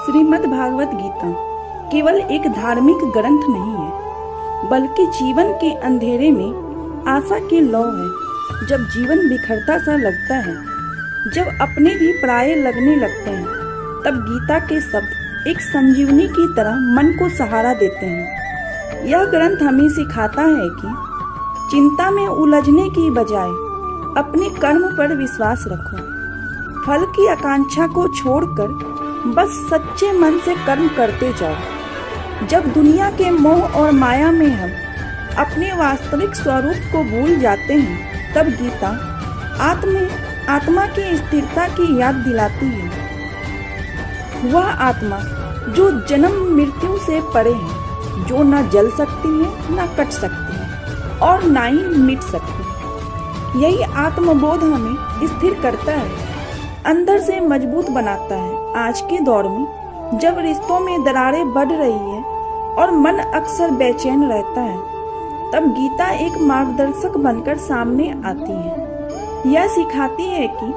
श्रीमद् भागवत गीता केवल एक धार्मिक ग्रंथ नहीं है, बल्कि जीवन के अंधेरे में आशा की लौ है। जब जीवन बिखरता सा लगता है, जब अपने भी पराये लगने लगते हैं, तब गीता के शब्द एक संजीवनी की तरह मन को सहारा देते हैं। यह ग्रंथ हमें सिखाता है कि चिंता में उलझने की बजाय अपने कर्म पर विश्वास रखो। फल की आकांक्षा को छोड़कर बस सच्चे मन से कर्म करते जाओ। जब दुनिया के मोह और माया में हम अपने वास्तविक स्वरूप को भूल जाते हैं, तब गीता आत्मा की स्थिरता की याद दिलाती है। वह आत्मा जो जन्म मृत्यु से परे है, जो न जल सकती है, न कट सकती है और न ही मिट सकती। यही आत्मबोध हमें स्थिर करता है, अंदर से मजबूत बनाता है। आज के दौर में जब रिश्तों में दरारें बढ़ रही है और मन अक्सर बेचैन रहता है, तब गीता एक मार्गदर्शक बनकर सामने आती है। यह सिखाती है कि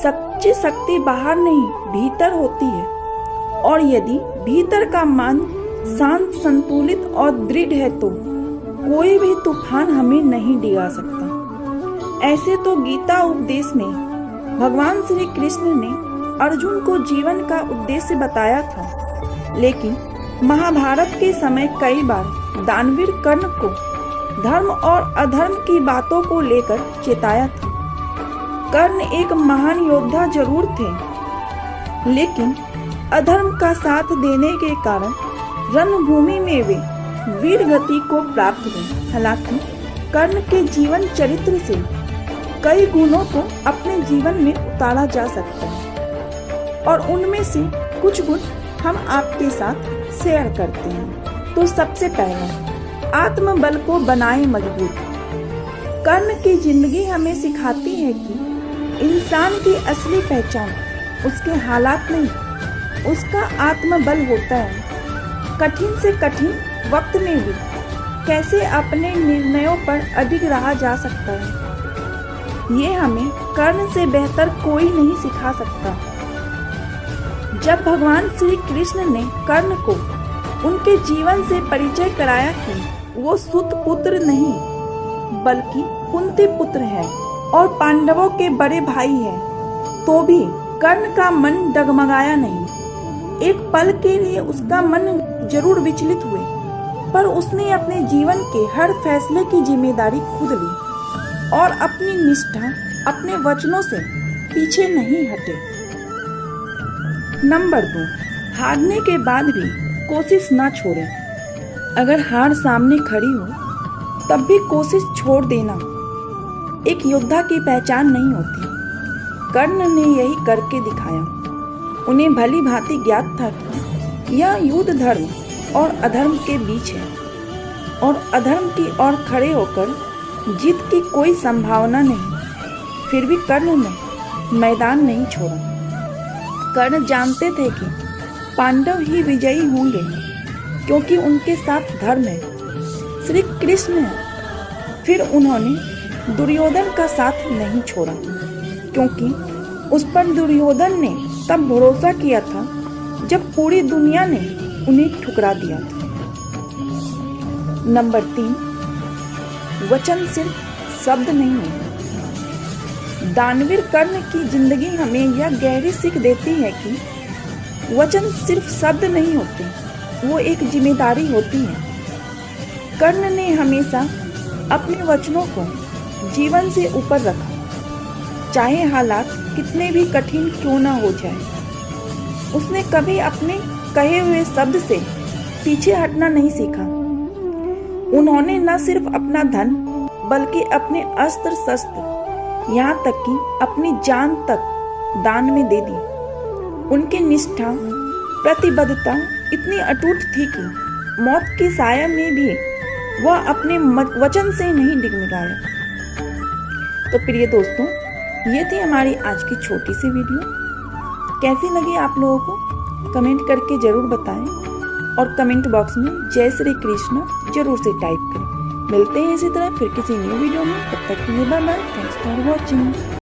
सच्ची शक्ति बाहर नहीं, भीतर होती है, और यदि भीतर का मन शांत, संतुलित और दृढ़ है तो कोई भी तूफान हमें नहीं डिगा सकता। ऐसे तो गीता उपदेश में भगवान श्री कृष्ण ने अर्जुन को जीवन का उद्देश्य बताया था, लेकिन महाभारत के समय कई बार दानवीर कर्ण को धर्म और अधर्म की बातों को लेकर चेताया था। कर्ण एक महान योद्धा जरूर थे, लेकिन अधर्म का साथ देने के कारण रणभूमि में वे वीर गति को प्राप्त हुए। हालांकि कर्ण के जीवन चरित्र से कई गुणों को अपने जीवन में उतारा जा सकता है, और उनमें से कुछ गुण हम आपके साथ शेयर करते हैं। तो सबसे पहला, आत्मबल को बनाए मजबूत। कर्ण की जिंदगी हमें सिखाती है कि इंसान की असली पहचान उसके हालात नहीं, उसका आत्मबल होता है। कठिन से कठिन वक्त में भी कैसे अपने निर्णयों पर अडिग रहा जा सकता है, ये हमें कर्ण से बेहतर कोई नहीं सिखा सकता। जब भगवान श्री कृष्ण ने कर्ण को उनके जीवन से परिचय कराया कि वो सूत पुत्र नहीं, बल्कि कुंती पुत्र है और पांडवों के बड़े भाई है, तो भी कर्ण का मन डगमगाया नहीं। एक पल के लिए उसका मन जरूर विचलित हुए, पर उसने अपने जीवन के हर फैसले की जिम्मेदारी खुद ली और अपनी निष्ठा, अपने वचनों से पीछे नहीं हटे। नंबर 2, हारने के बाद भी कोशिश ना छोड़ें। अगर हार सामने खड़ी हो, तब भी कोशिश छोड़ देना एक योद्धा की पहचान नहीं होती। कर्ण ने यही करके दिखाया। उन्हें भली भांति ज्ञात था कि यह युद्ध धर्म और अधर्म के बीच है, और अधर्म की ओर खड़े होकर जीत की कोई संभावना नहीं। फिर भी कर्ण ने मैदान नहीं छोड़ा। कर्ण जानते थे कि पांडव ही विजयी होंगे, क्योंकि उनके साथ धर्म है, श्री कृष्ण है। फिर उन्होंने दुर्योधन का साथ नहीं छोड़ा, क्योंकि उस पर दुर्योधन ने तब भरोसा किया था जब पूरी दुनिया ने उन्हें ठुकरा दिया था। नंबर 3, वचन सिर्फ शब्द नहीं है। दानवीर कर्ण की जिंदगी हमें यह गहरी सीख देती है कि वचन सिर्फ शब्द नहीं होते, वो एक जिम्मेदारी होती है। कर्ण ने हमेशा अपने वचनों को जीवन से ऊपर रखा, चाहे हालात कितने भी कठिन क्यों ना हो जाए। उसने कभी अपने कहे हुए शब्द से पीछे हटना नहीं सीखा। उन्होंने न सिर्फ अपना धन, बल्कि अपने अस्त्र शस्त्र, यहाँ तक कि अपनी जान तक दान में दे दी। उनकी निष्ठा, प्रतिबद्धता इतनी अटूट थी कि मौत की साया में भी वह अपने वचन से नहीं डिगमिगाया। तो प्रिय दोस्तों, ये थी हमारी आज की छोटी सी वीडियो। कैसी लगी आप लोगों को कमेंट करके जरूर बताएं, और कमेंट बॉक्स में जय श्री कृष्ण जरूर से टाइप करें। मिलते हैं इसी तरह फिर किसी न्यू वीडियो में। तब तक के लिए bye bye. Thanks for watching.